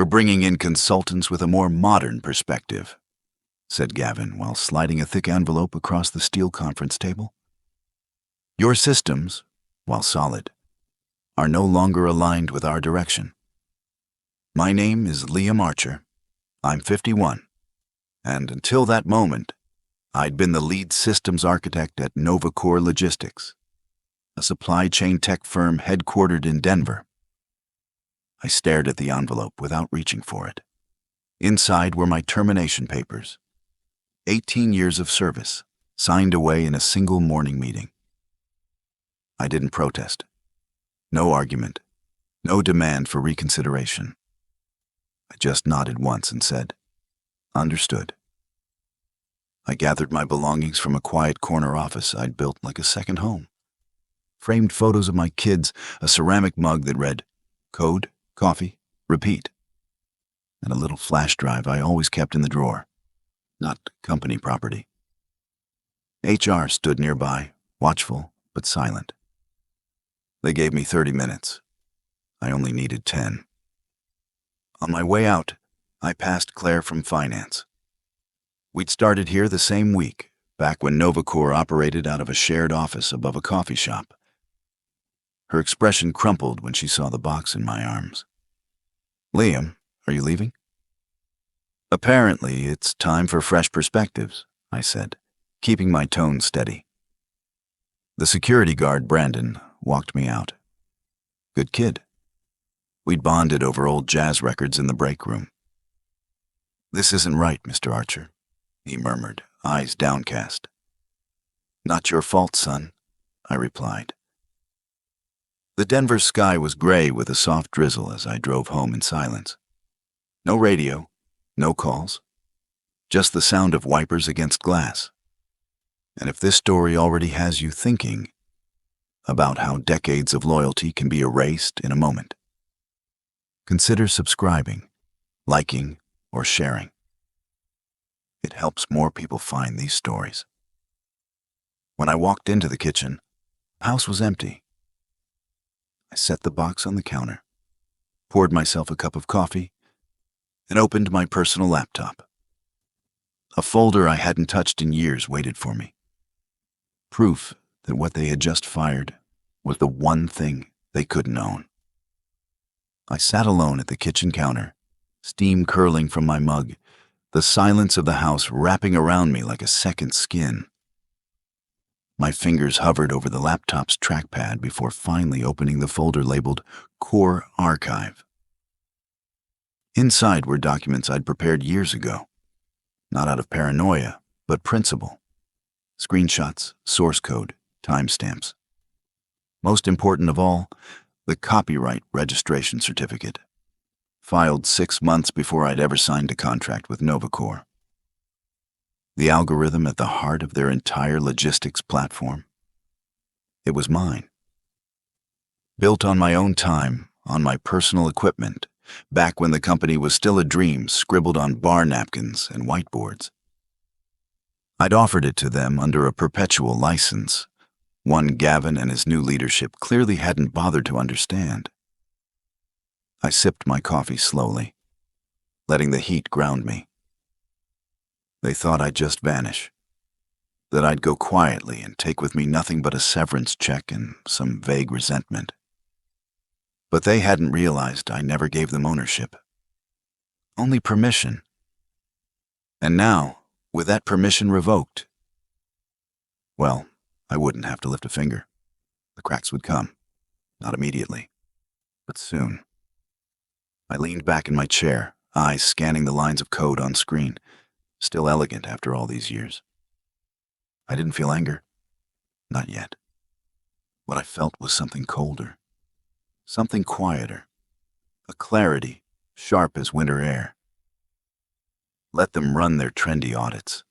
We're bringing in consultants with a more modern perspective, said Gavin while sliding a thick envelope across the steel conference table. Your systems, while solid, are no longer aligned with our direction. My name is Liam Archer. I'm 51, and until that moment, I'd been the lead systems architect at NovaCore Logistics, a supply chain tech firm headquartered in Denver. I stared at the envelope without reaching for it. Inside were my termination papers. 18 years of service, signed away in a single morning meeting. I didn't protest. No argument. No demand for reconsideration. I just nodded once and said, "Understood." I gathered my belongings from a quiet corner office I'd built like a second home. Framed photos of my kids, a ceramic mug that read, "Code, coffee, repeat," and a little flash drive I always kept in the drawer, not company property. HR stood nearby, watchful but silent. They gave me 30 minutes. I only needed 10. On my way out, I passed Claire from finance. We'd started here the same week, back when NovaCore operated out of a shared office above a coffee shop. Her expression crumpled when she saw the box in my arms. "Liam, are you leaving?" "Apparently, it's time for fresh perspectives," I said, keeping my tone steady. The security guard, Brandon, walked me out. Good kid. We'd bonded over old jazz records in the break room. "This isn't right, Mr. Archer," he murmured, eyes downcast. "Not your fault, son," I replied. The Denver sky was gray with a soft drizzle as I drove home in silence. No radio, no calls, just the sound of wipers against glass. And if this story already has you thinking about how decades of loyalty can be erased in a moment, consider subscribing, liking, or sharing. It helps more people find these stories. When I walked into the kitchen, the house was empty. I set the box on the counter, poured myself a cup of coffee, and opened my personal laptop. A folder I hadn't touched in years waited for me. Proof that what they had just fired was the one thing they couldn't own. I sat alone at the kitchen counter, steam curling from my mug, the silence of the house wrapping around me like a second skin. My fingers hovered over the laptop's trackpad before finally opening the folder labeled Core Archive. Inside were documents I'd prepared years ago, not out of paranoia, but principle. Screenshots, source code, timestamps. Most important of all, the copyright registration certificate, filed 6 months before I'd ever signed a contract with NovaCore. The algorithm at the heart of their entire logistics platform. It was mine. Built on my own time, on my personal equipment, back when the company was still a dream scribbled on bar napkins and whiteboards. I'd offered it to them under a perpetual license, one Gavin and his new leadership clearly hadn't bothered to understand. I sipped my coffee slowly, letting the heat ground me. They thought I'd just vanish, that I'd go quietly and take with me nothing but a severance check and some vague resentment. But they hadn't realized I never gave them ownership. Only permission. And now, with that permission revoked, well, I wouldn't have to lift a finger. The cracks would come. Not immediately, but soon. I leaned back in my chair, eyes scanning the lines of code on screen, still elegant after all these years. I didn't feel anger. Not yet. What I felt was something colder. Something quieter. A clarity, sharp as winter air. Let them run their trendy audits.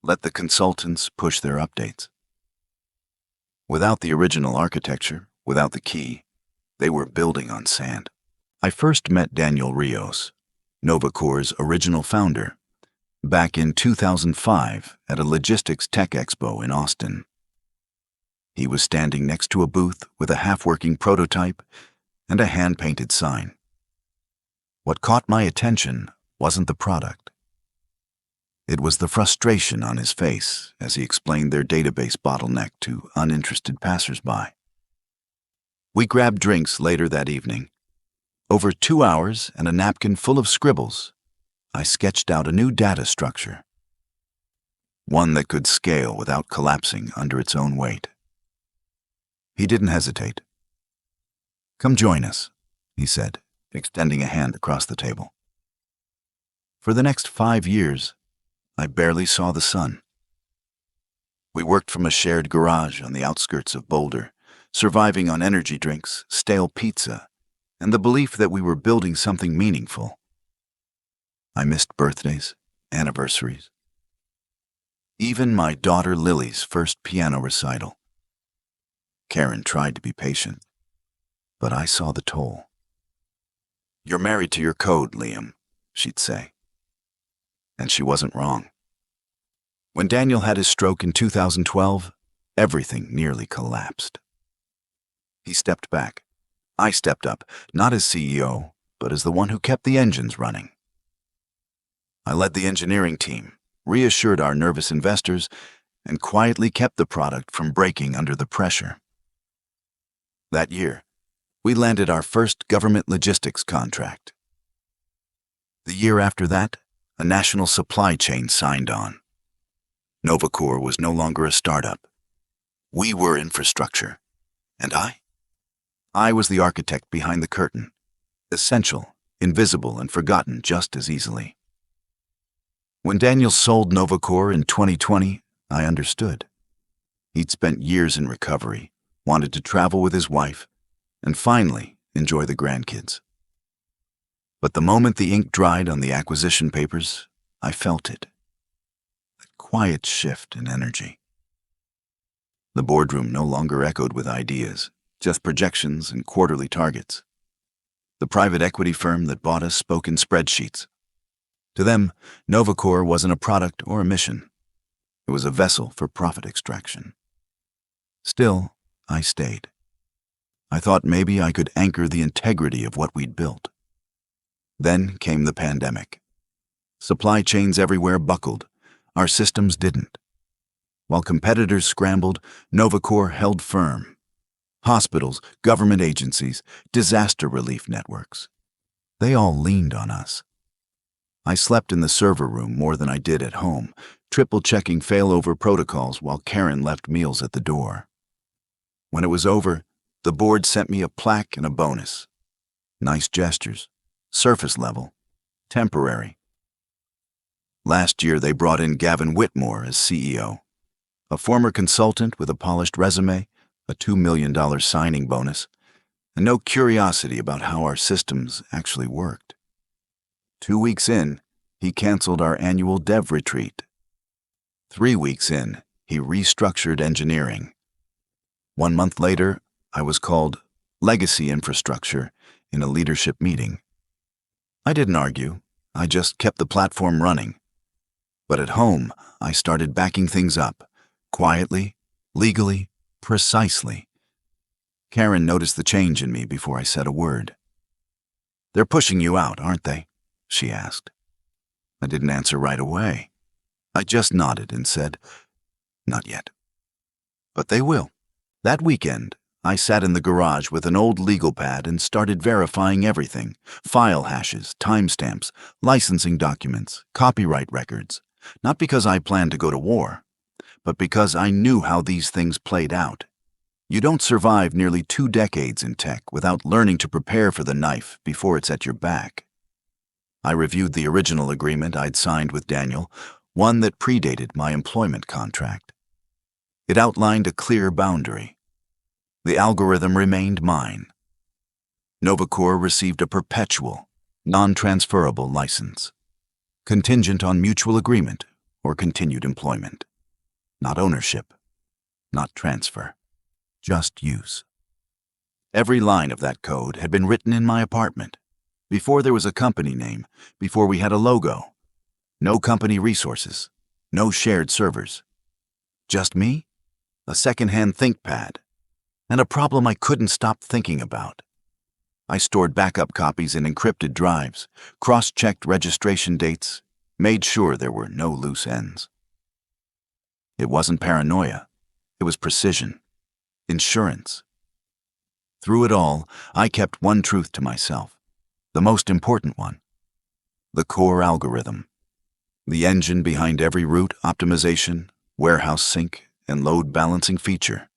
Let the consultants push their updates. Without the original architecture, without the key, they were building on sand. I first met Daniel Rios, NovaCore's original founder, back in 2005 at a logistics tech expo in Austin. He was standing next to a booth with a half-working prototype and a hand-painted sign. What caught my attention wasn't the product. It was the frustration on his face as he explained their database bottleneck to uninterested passersby. We grabbed drinks later that evening. Over 2 hours and a napkin full of scribbles, I sketched out a new data structure. One that could scale without collapsing under its own weight. He didn't hesitate. "Come join us," he said, extending a hand across the table. For the next 5 years, I barely saw the sun. We worked from a shared garage on the outskirts of Boulder, surviving on energy drinks, stale pizza, and the belief that we were building something meaningful. I missed birthdays, anniversaries. Even my daughter Lily's first piano recital. Karen tried to be patient, but I saw the toll. "You're married to your code, Liam," she'd say. And she wasn't wrong. When Daniel had his stroke in 2012, everything nearly collapsed. He stepped back. I stepped up, not as CEO, but as the one who kept the engines running. I led the engineering team, reassured our nervous investors, and quietly kept the product from breaking under the pressure. That year, we landed our first government logistics contract. The year after that, a national supply chain signed on. Novacor was no longer a startup. We were infrastructure. And I was the architect behind the curtain, essential, invisible, and forgotten just as easily. When Daniel sold Novacor in 2020, I understood. He'd spent years in recovery, wanted to travel with his wife, and finally enjoy the grandkids. But the moment the ink dried on the acquisition papers, I felt it. That quiet shift in energy. The boardroom no longer echoed with ideas, just projections and quarterly targets. The private equity firm that bought us spoke in spreadsheets. To them, Novacor wasn't a product or a mission. It was a vessel for profit extraction. Still, I stayed. I thought maybe I could anchor the integrity of what we'd built. Then came the pandemic. Supply chains everywhere buckled. Our systems didn't. While competitors scrambled, Novacor held firm. Hospitals, government agencies, disaster relief networks. They all leaned on us. I slept in the server room more than I did at home, triple-checking failover protocols while Karen left meals at the door. When it was over, the board sent me a plaque and a bonus. Nice gestures. Surface level. Temporary. Last year, they brought in Gavin Whitmore as CEO. A former consultant with a polished resume, a $2 million signing bonus, and no curiosity about how our systems actually worked. 2 weeks in, he canceled our annual dev retreat. 3 weeks in, he restructured engineering. 1 month later, I was called legacy infrastructure in a leadership meeting. I didn't argue. I just kept the platform running. But at home, I started backing things up, quietly, legally, precisely. Karen noticed the change in me before I said a word. "They're pushing you out, aren't they?" she asked. I didn't answer right away. I just nodded and said, "Not yet." "But they will." That weekend, I sat in the garage with an old legal pad and started verifying everything: file hashes, timestamps, licensing documents, copyright records. Not because I planned to go to war, but because I knew how these things played out. You don't survive nearly 2 decades in tech without learning to prepare for the knife before it's at your back. I reviewed the original agreement I'd signed with Daniel, one that predated my employment contract. It outlined a clear boundary. The algorithm remained mine. Novacor received a perpetual, non-transferable license, contingent on mutual agreement or continued employment. Not ownership, not transfer, just use. Every line of that code had been written in my apartment, before there was a company name, before we had a logo. No company resources, no shared servers. Just me, a secondhand ThinkPad, and a problem I couldn't stop thinking about. I stored backup copies in encrypted drives, cross-checked registration dates, made sure there were no loose ends. It wasn't paranoia. It was precision. Insurance. Through it all, I kept one truth to myself, the most important one: the core algorithm, the engine behind every route optimization, warehouse sync, and load balancing feature.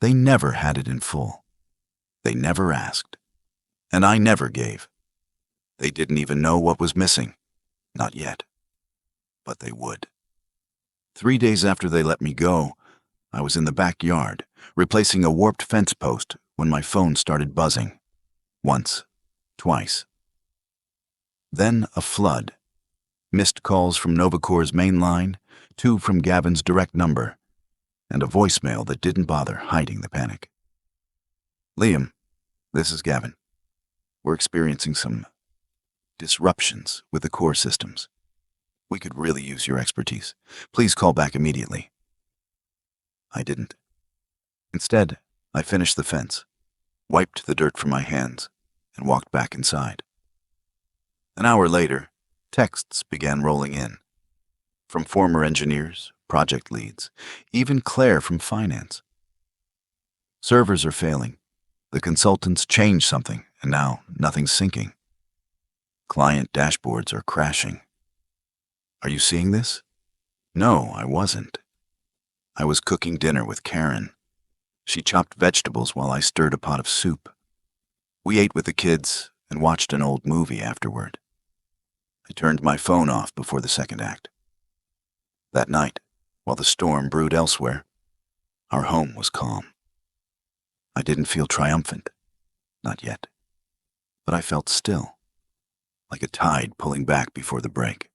They never had it in full. They never asked. And I never gave. They didn't even know what was missing. Not yet. But they would. 3 days after they let me go, I was in the backyard, replacing a warped fence post when my phone started buzzing. Once. Twice. Then a flood. Missed calls from Novacore's main line, 2 from Gavin's direct number, and a voicemail that didn't bother hiding the panic. Liam, this is Gavin. We're experiencing some disruptions with the core systems. We could really use your expertise. Please call back immediately. I didn't. Instead, I finished the fence, wiped the dirt from my hands, and walked back inside. An hour later, texts began rolling in. From former engineers, project leads, even Claire from finance. Servers are failing. The consultants changed something, and now nothing's syncing. Client dashboards are crashing. Are you seeing this? No, I wasn't. I was cooking dinner with Karen. She chopped vegetables while I stirred a pot of soup. We ate with the kids and watched an old movie afterward. I turned my phone off before the second act. That night, while the storm brewed elsewhere, our home was calm. I didn't feel triumphant. Not yet. But I felt still, like a tide pulling back before the break.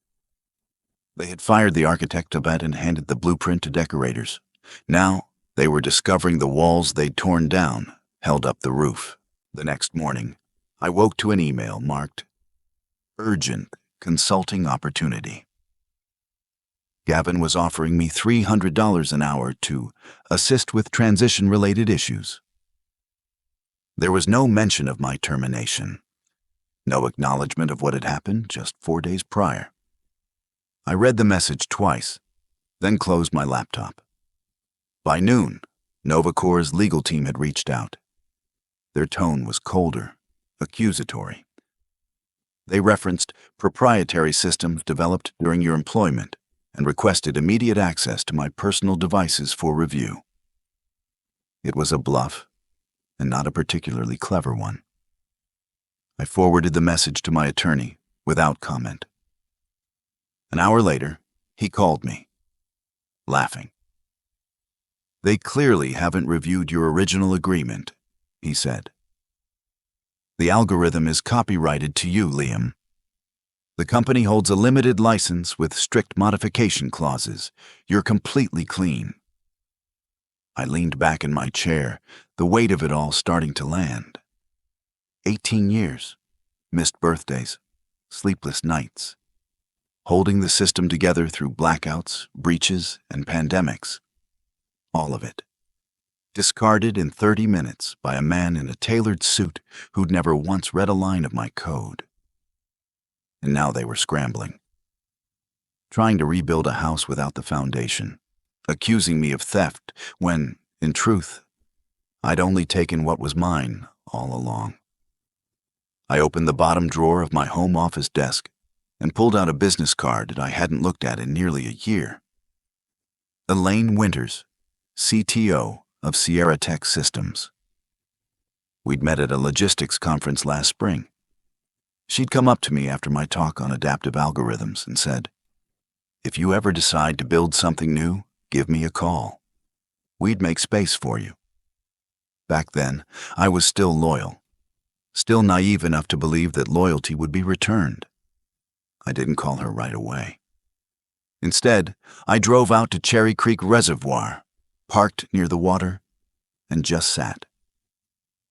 They had fired the architect to bed and handed the blueprint to decorators. Now, they were discovering the walls they'd torn down, held up the roof. The next morning, I woke to an email marked, "Urgent Consulting Opportunity." Gavin was offering me $300 an hour to assist with transition-related issues. There was no mention of my termination. No acknowledgement of what had happened just 4 days prior. I read the message twice, then closed my laptop. By noon, Novacore's legal team had reached out. Their tone was colder, accusatory. They referenced proprietary systems developed during your employment and requested immediate access to my personal devices for review. It was a bluff, and not a particularly clever one. I forwarded the message to my attorney without comment. An hour later, he called me, laughing. "They clearly haven't reviewed your original agreement," he said. "The algorithm is copyrighted to you, Liam. The company holds a limited license with strict modification clauses. You're completely clean." I leaned back in my chair, the weight of it all starting to land. 18 years, missed birthdays, sleepless nights, holding the system together through blackouts, breaches, and pandemics. All of it. Discarded in 30 minutes by a man in a tailored suit who'd never once read a line of my code. And now they were scrambling, trying to rebuild a house without the foundation, accusing me of theft when, in truth, I'd only taken what was mine all along. I opened the bottom drawer of my home office desk and pulled out a business card that I hadn't looked at in nearly a year. Elaine Winters, CTO of Sierra Tech Systems. We'd met at a logistics conference last spring. She'd come up to me after my talk on adaptive algorithms and said, "If you ever decide to build something new, give me a call. We'd make space for you." Back then, I was still loyal, still naive enough to believe that loyalty would be returned. I didn't call her right away. Instead, I drove out to Cherry Creek Reservoir, parked near the water, and just sat.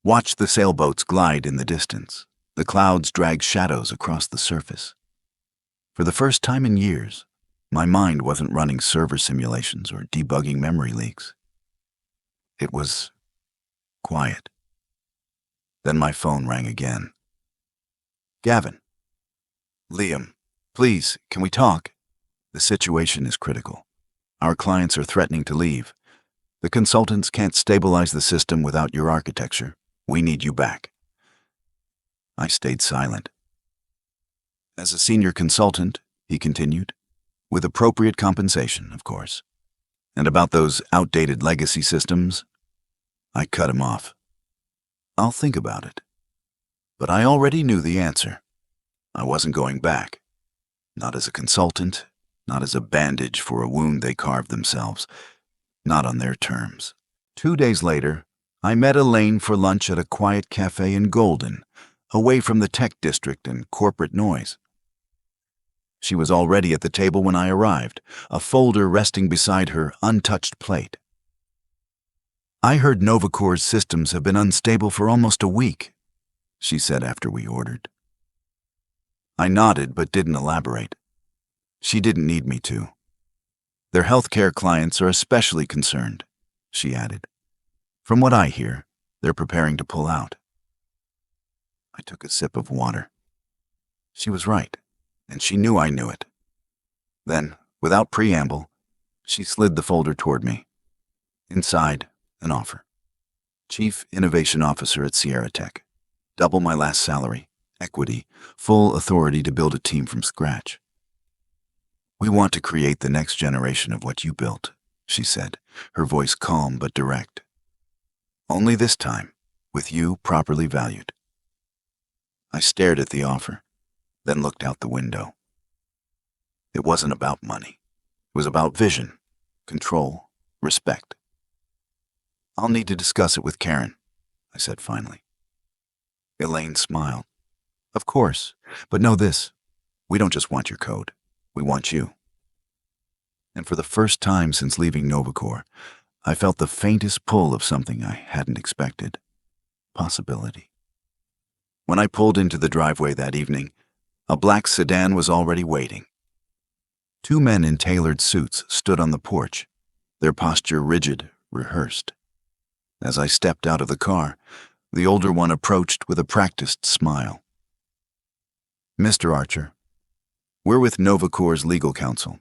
Watched the sailboats glide in the distance, the clouds drag shadows across the surface. For the first time in years, my mind wasn't running server simulations or debugging memory leaks. It was quiet. Then my phone rang again. Gavin. Liam, please, can we talk? The situation is critical. Our clients are threatening to leave. The consultants can't stabilize the system without your architecture. We need you back. I stayed silent. As a senior consultant, he continued, with appropriate compensation, of course. And about those outdated legacy systems, I cut him off. I'll think about it. But I already knew the answer. I wasn't going back. Not as a consultant, not as a bandage for a wound they carved themselves. Not on their terms. 2 days later, I met Elaine for lunch at a quiet cafe in Golden, away from the tech district and corporate noise. She was already at the table when I arrived, a folder resting beside her untouched plate. I heard Novacore's systems have been unstable for almost a week, she said after we ordered. I nodded but didn't elaborate. She didn't need me to. Their healthcare clients are especially concerned, she added. From what I hear, they're preparing to pull out. I took a sip of water. She was right, and she knew I knew it. Then, without preamble, she slid the folder toward me. Inside, an offer. Chief Innovation Officer at Sierra Tech. Double my last salary, equity, full authority to build a team from scratch. We want to create the next generation of what you built, she said, her voice calm but direct. Only this time, with you properly valued. I stared at the offer, then looked out the window. It wasn't about money. It was about vision, control, respect. I'll need to discuss it with Karen, I said finally. Elaine smiled. Of course, but know this. We don't just want your code. We want you. And for the first time since leaving Novacore, I felt the faintest pull of something I hadn't expected. Possibility. When I pulled into the driveway that evening, a black sedan was already waiting. 2 men in tailored suits stood on the porch, their posture rigid, rehearsed. As I stepped out of the car, the older one approached with a practiced smile. Mr. Archer, we're with Novacore's legal counsel.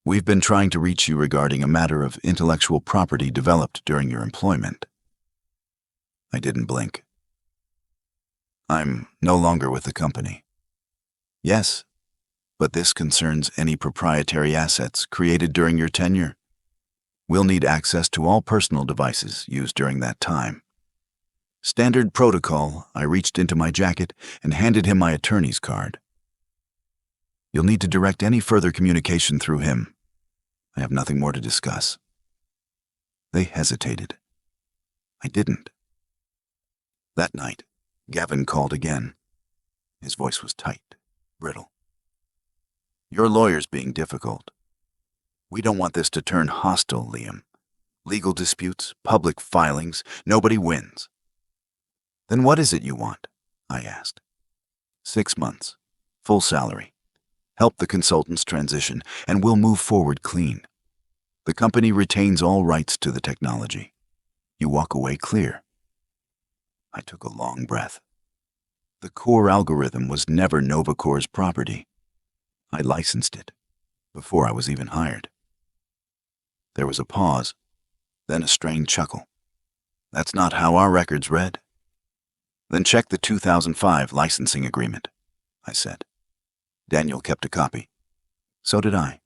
We've been trying to reach you regarding a matter of intellectual property developed during your employment. I didn't blink. I'm no longer with the company. Yes, but this concerns any proprietary assets created during your tenure. We'll need access to all personal devices used during that time. Standard protocol, I reached into my jacket and handed him my attorney's card. You'll need to direct any further communication through him. I have nothing more to discuss. They hesitated. I didn't. That night, Gavin called again. His voice was tight, brittle. Your lawyer's being difficult. We don't want this to turn hostile, Liam. Legal disputes, public filings, nobody wins. Then what is it you want? I asked. 6 months, full salary. Help the consultants transition, and we'll move forward clean. The company retains all rights to the technology. You walk away clear. I took a long breath. The core algorithm was never Novacore's property. I licensed it before I was even hired. There was a pause, then a strained chuckle. That's not how our records read. Then check the 2005 licensing agreement, I said. Daniel kept a copy. So did I.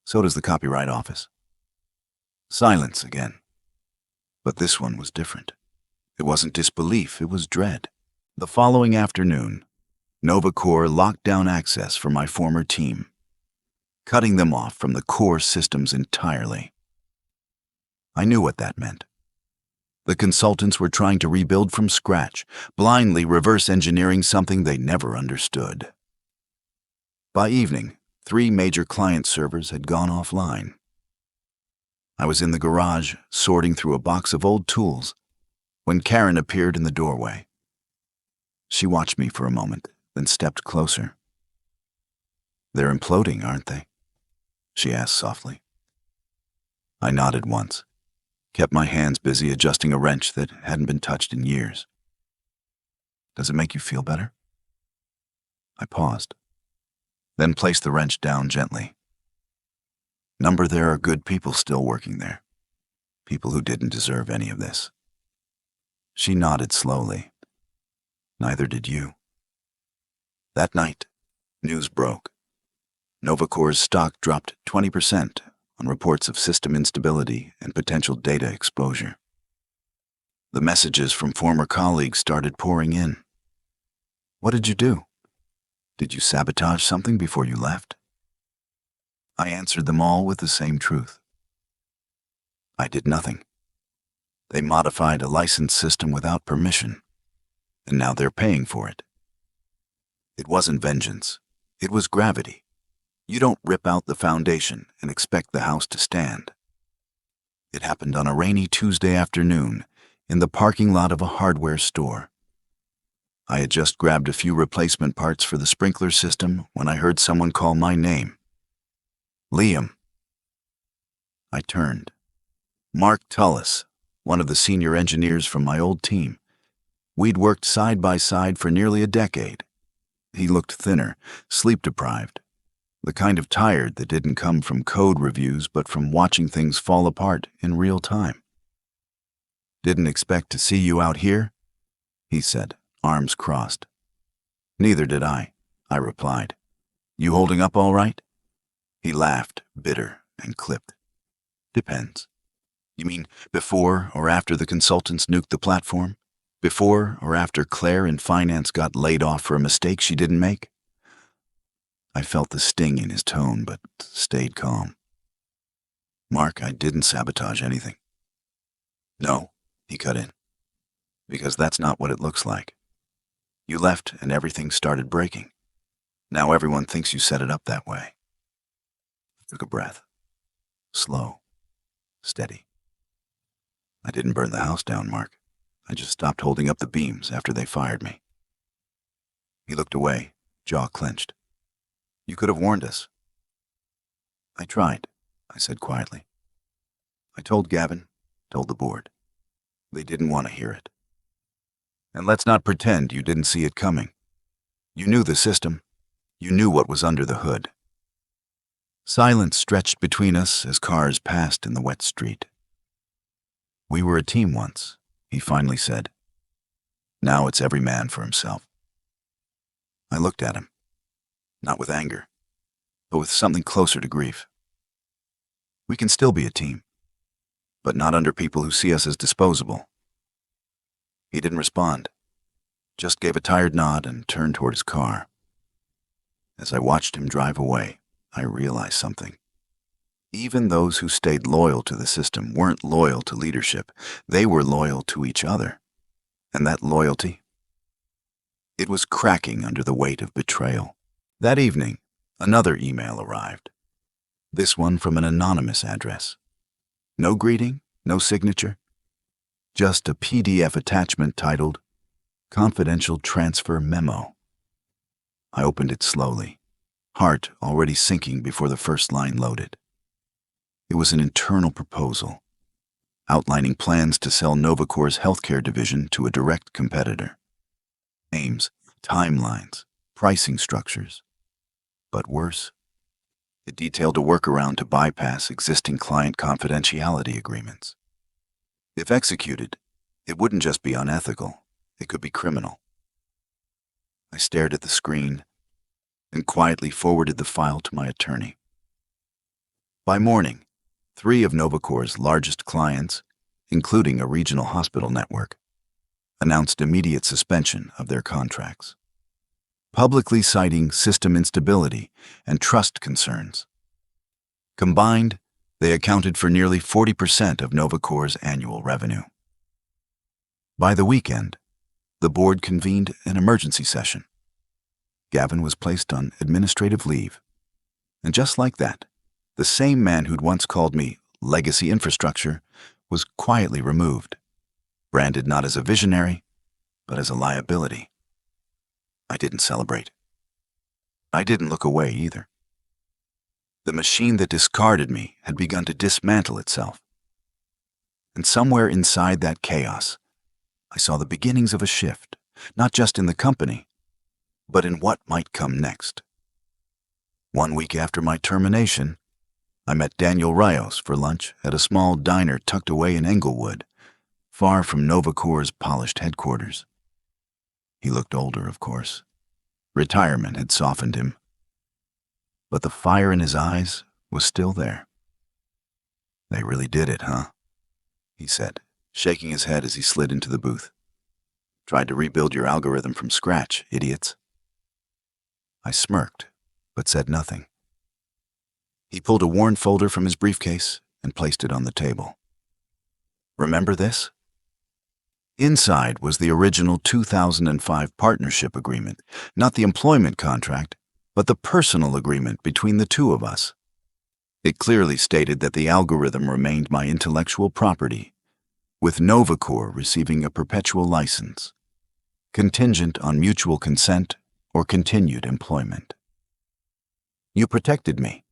So does the Copyright Office. Silence again. But this one was different. It wasn't disbelief, it was dread. The following afternoon, Novacore locked down access for my former team, cutting them off from the core systems entirely. I knew what that meant. The consultants were trying to rebuild from scratch, blindly reverse engineering something they never understood. By evening, 3 major client servers had gone offline. I was in the garage, sorting through a box of old tools, when Karen appeared in the doorway. She watched me for a moment, then stepped closer. They're imploding, aren't they? She asked softly. I nodded once, kept my hands busy adjusting a wrench that hadn't been touched in years. Does it make you feel better? I paused, then placed the wrench down gently. Number, there are good people still working there. People who didn't deserve any of this. She nodded slowly. Neither did you. That night, news broke. Novacore's stock dropped 20% on reports of system instability and potential data exposure. The messages from former colleagues started pouring in. What did you do? Did you sabotage something before you left? I answered them all with the same truth. I did nothing. They modified a licensed system without permission, and now they're paying for it. It wasn't vengeance. It was gravity. You don't rip out the foundation and expect the house to stand. It happened on a rainy Tuesday afternoon in the parking lot of a hardware store. I had just grabbed a few replacement parts for the sprinkler system when I heard someone call my name. Liam. I turned. Mark Tullis, one of the senior engineers from my old team. We'd worked side by side for nearly a decade. He looked thinner, sleep-deprived, the kind of tired that didn't come from code reviews but from watching things fall apart in real time. Didn't expect to see you out here, he said, arms crossed. Neither did I replied. You holding up all right? He laughed, bitter and clipped. Depends. You mean before or after the consultants nuked the platform? Before or after Claire in finance got laid off for a mistake she didn't make? I felt the sting in his tone, but stayed calm. Mark, I didn't sabotage anything. No, he cut in, because that's not what it looks like. You left and everything started breaking. Now everyone thinks you set it up that way. I took a breath. Slow. Steady. I didn't burn the house down, Mark. I just stopped holding up the beams after they fired me. He looked away, jaw clenched. You could have warned us. I tried, I said quietly. I told Gavin, told the board. They didn't want to hear it. And let's not pretend you didn't see it coming. You knew the system. You knew what was under the hood. Silence stretched between us as cars passed in the wet street. We were a team once, he finally said. Now it's every man for himself. I looked at him, not with anger, but with something closer to grief. We can still be a team, but not under people who see us as disposable. He didn't respond, just gave a tired nod and turned toward his car. As I watched him drive away, I realized something. Even those who stayed loyal to the system weren't loyal to leadership. They were loyal to each other. And that loyalty, it was cracking under the weight of betrayal. That evening, another email arrived. This one from an anonymous address. No greeting, no signature. Just a PDF attachment titled Confidential Transfer Memo. I opened it slowly, heart already sinking before the first line loaded. It was an internal proposal, outlining plans to sell Novacore's healthcare division to a direct competitor. Names, timelines, pricing structures. But worse, it detailed a workaround to bypass existing client confidentiality agreements. If executed, it wouldn't just be unethical, it could be criminal. I stared at the screen and quietly forwarded the file to my attorney. By morning, 3 of Novacore's largest clients, including a regional hospital network, announced immediate suspension of their contracts, publicly citing system instability and trust concerns. Combined, they accounted for nearly 40% of Novacore's annual revenue. By the weekend, the board convened an emergency session. Gavin was placed on administrative leave, and just like that, the same man who'd once called me legacy infrastructure was quietly removed, branded not as a visionary, but as a liability. I didn't celebrate. I didn't look away either. The machine that discarded me had begun to dismantle itself. And somewhere inside that chaos, I saw the beginnings of a shift, not just in the company, but in what might come next. 1 week after my termination, I met Daniel Rios for lunch at a small diner tucked away in Englewood, far from Novacor's polished headquarters. He looked older, of course. Retirement had softened him. But the fire in his eyes was still there. "They really did it, huh?" he said, shaking his head as he slid into the booth. "Tried to rebuild your algorithm from scratch, idiots." I smirked, but said nothing. He pulled a worn folder from his briefcase and placed it on the table. "Remember this?" Inside was the original 2005 partnership agreement, not the employment contract, but the personal agreement between the two of us. It clearly stated that the algorithm remained my intellectual property, with Novacor receiving a perpetual license, contingent on mutual consent or continued employment. "You protected me,"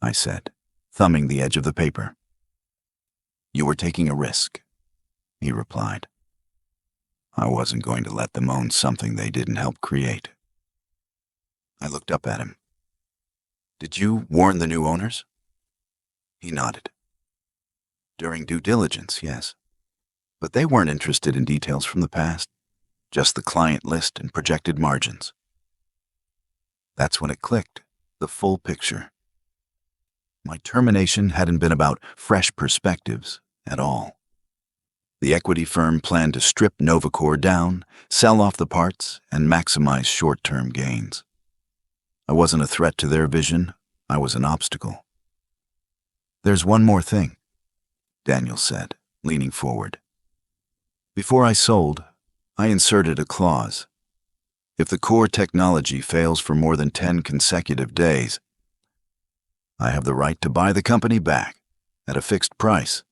I said, thumbing the edge of the paper. "You were taking a risk," he replied. "I wasn't going to let them own something they didn't help create." I looked up at him. "Did you warn the new owners?" He nodded. "During due diligence, yes. But they weren't interested in details from the past, just the client list and projected margins." That's when it clicked, the full picture. My termination hadn't been about fresh perspectives at all. The equity firm planned to strip Novacor down, sell off the parts, and maximize short-term gains. I wasn't a threat to their vision, I was an obstacle. "There's one more thing," Daniel said, leaning forward. "Before I sold, I inserted a clause. If the core technology fails for more than 10 consecutive days, I have the right to buy the company back at a fixed price."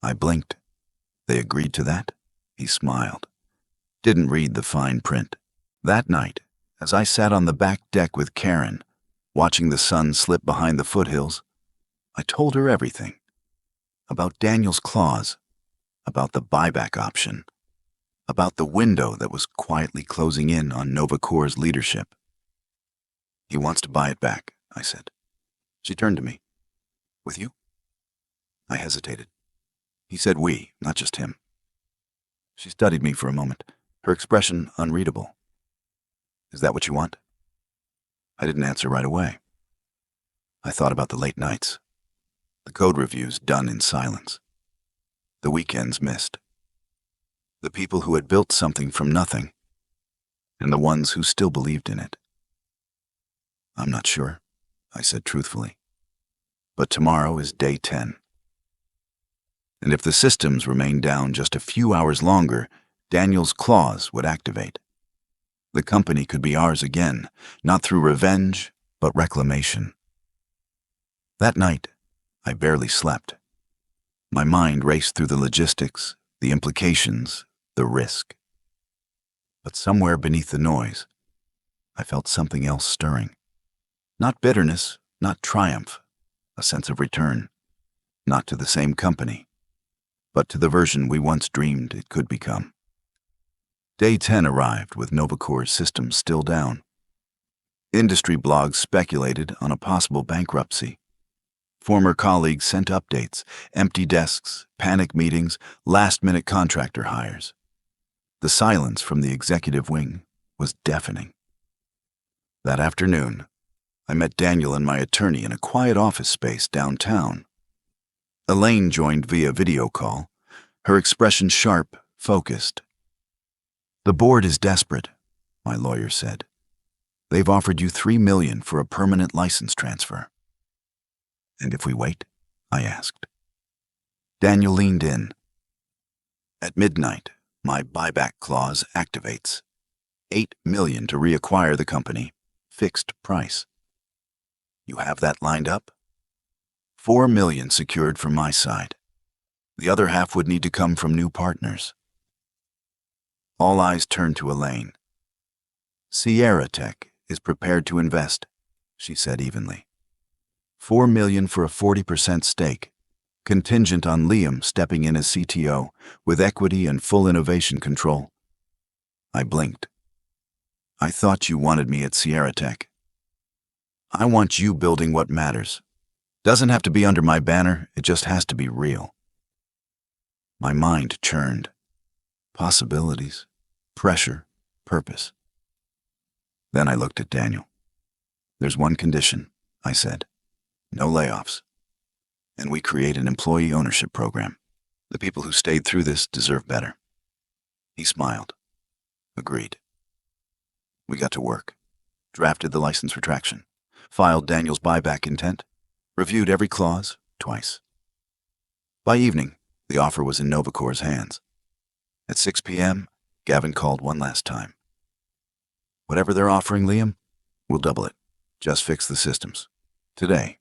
I blinked. "They agreed to that?" He smiled. "Didn't read the fine print." That night, as I sat on the back deck with Karen, watching the sun slip behind the foothills, I told her everything. About Daniel's clause, about the buyback option, about the window that was quietly closing in on Novacor's leadership. "He wants to buy it back," I said. She turned to me. "With you?" I hesitated. He said we, not just him. She studied me for a moment, her expression unreadable. "Is that what you want?" I didn't answer right away. I thought about the late nights, the code reviews done in silence, the weekends missed, the people who had built something from nothing, and the ones who still believed in it. "I'm not sure," I said truthfully. "But tomorrow is day 10. And if the systems remained down just a few hours longer, Daniel's clause would activate. The company could be ours again, not through revenge, but reclamation." That night, I barely slept. My mind raced through the logistics, the implications, the risk. But somewhere beneath the noise, I felt something else stirring. Not bitterness, not triumph, a sense of return, not to the same company, but to the version we once dreamed it could become. Day 10 arrived with Novacor's systems still down. Industry blogs speculated on a possible bankruptcy. Former colleagues sent updates, empty desks, panic meetings, last-minute contractor hires. The silence from the executive wing was deafening. That afternoon, I met Daniel and my attorney in a quiet office space downtown. Elaine joined via video call, her expression sharp, focused. "The board is desperate," my lawyer said. "They've offered you $3 million for a permanent license transfer." "And if we wait?" I asked. Daniel leaned in. "At midnight, my buyback clause activates. $8 million to reacquire the company, fixed price. You have that lined up?" $4 million secured from my side. The other half would need to come from new partners. All eyes turned to Elaine. "Sierra Tech is prepared to invest," she said evenly. $4 million for a 40% stake, contingent on Liam stepping in as CTO with equity and full innovation control. I blinked. I thought you wanted me at Sierra Tech. I want you building what matters. Doesn't have to be under my banner, it just has to be real. My mind churned. Possibilities, pressure, purpose. Then I looked at Daniel. There's one condition, I said. No layoffs. And we create an employee ownership program. The people who stayed through this deserve better. He smiled. Agreed. We got to work. Drafted the license retraction. Filed Daniel's buyback intent. Reviewed every clause, twice. By evening, the offer was in Novacore's hands. At 6 p.m., Gavin called one last time. Whatever they're offering, Liam, we'll double it. Just fix the systems. Today.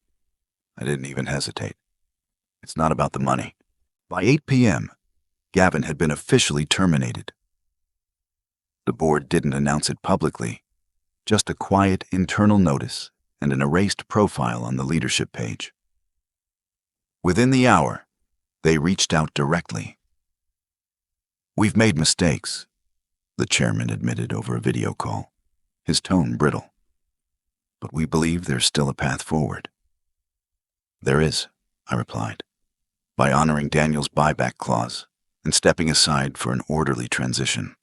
I didn't even hesitate. It's not about the money. By 8 p.m., Gavin had been officially terminated. The board didn't announce it publicly, just a quiet internal notice and an erased profile on the leadership page. Within the hour, they reached out directly. We've made mistakes, the chairman admitted over a video call, his tone brittle. But we believe there's still a path forward. There is, I replied, by honoring Daniel's buyback clause and stepping aside for an orderly transition.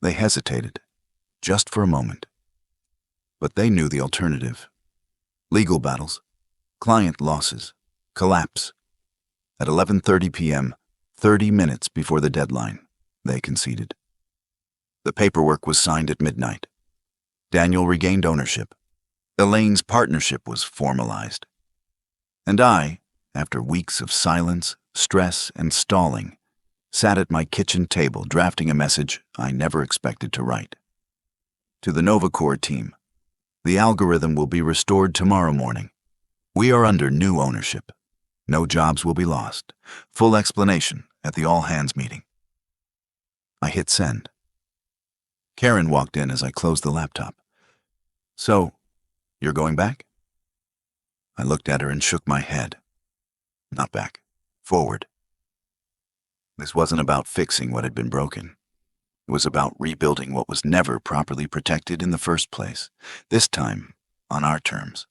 They hesitated, just for a moment. But they knew the alternative. Legal battles, client losses, collapse. At 11:30 p.m., 30 minutes before the deadline, they conceded. The paperwork was signed at midnight. Daniel regained ownership. Elaine's partnership was formalized. And I, after weeks of silence, stress, and stalling, sat at my kitchen table drafting a message I never expected to write. To the Novacore team, the algorithm will be restored tomorrow morning. We are under new ownership. No jobs will be lost. Full explanation at the all-hands meeting. I hit send. Karen walked in as I closed the laptop. So, you're going back? I looked at her and shook my head. Not back. Forward. This wasn't about fixing what had been broken. It was about rebuilding what was never properly protected in the first place, this time on our terms.